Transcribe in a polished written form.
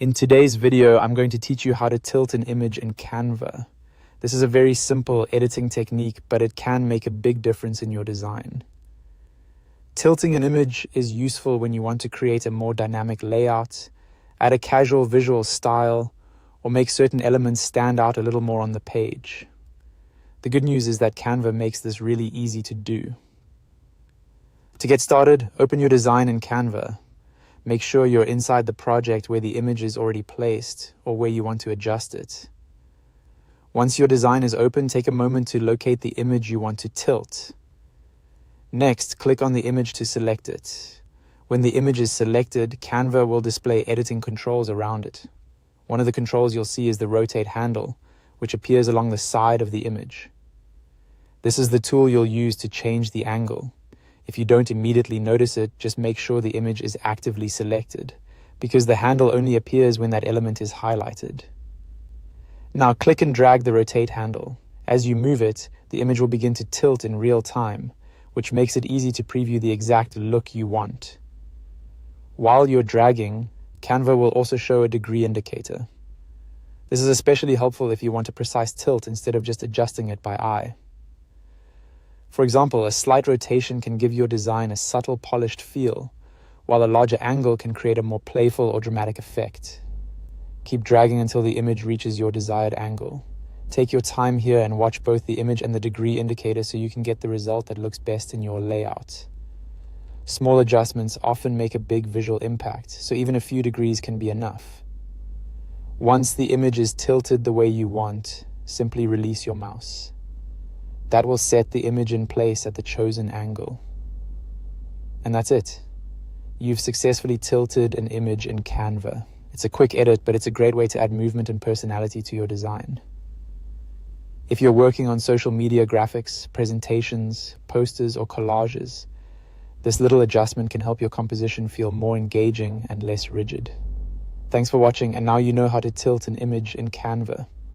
In today's video, I'm going to teach you how to tilt an image in Canva. This is a very simple editing technique, but it can make a big difference in your design. Tilting an image is useful when you want to create a more dynamic layout, add a casual visual style, or make certain elements stand out a little more on the page. The good news is that Canva makes this really easy to do. To get started, open your design in Canva. Make sure you're inside the project where the image is already placed or where you want to adjust it. Once your design is open, take a moment to locate the image you want to tilt. Next, click on the image to select it. When the image is selected, Canva will display editing controls around it. One of the controls you'll see is the rotate handle, which appears along the side of the image. This is the tool you'll use to change the angle. If you don't immediately notice it, just make sure the image is actively selected, because the handle only appears when that element is highlighted. Now click and drag the rotate handle. As you move it, the image will begin to tilt in real time, which makes it easy to preview the exact look you want. While you're dragging, Canva will also show a degree indicator. This is especially helpful if you want a precise tilt instead of just adjusting it by eye. For example, a slight rotation can give your design a subtle, polished feel, while a larger angle can create a more playful or dramatic effect. Keep dragging until the image reaches your desired angle. Take your time here and watch both the image and the degree indicator so you can get the result that looks best in your layout. Small adjustments often make a big visual impact, so even a few degrees can be enough. Once the image is tilted the way you want, simply release your mouse. That will set the image in place at the chosen angle. And that's it. You've successfully tilted an image in Canva. It's a quick edit, but it's a great way to add movement and personality to your design. If you're working on social media graphics, presentations, posters, or collages, this little adjustment can help your composition feel more engaging and less rigid. Thanks for watching, and now you know how to tilt an image in Canva.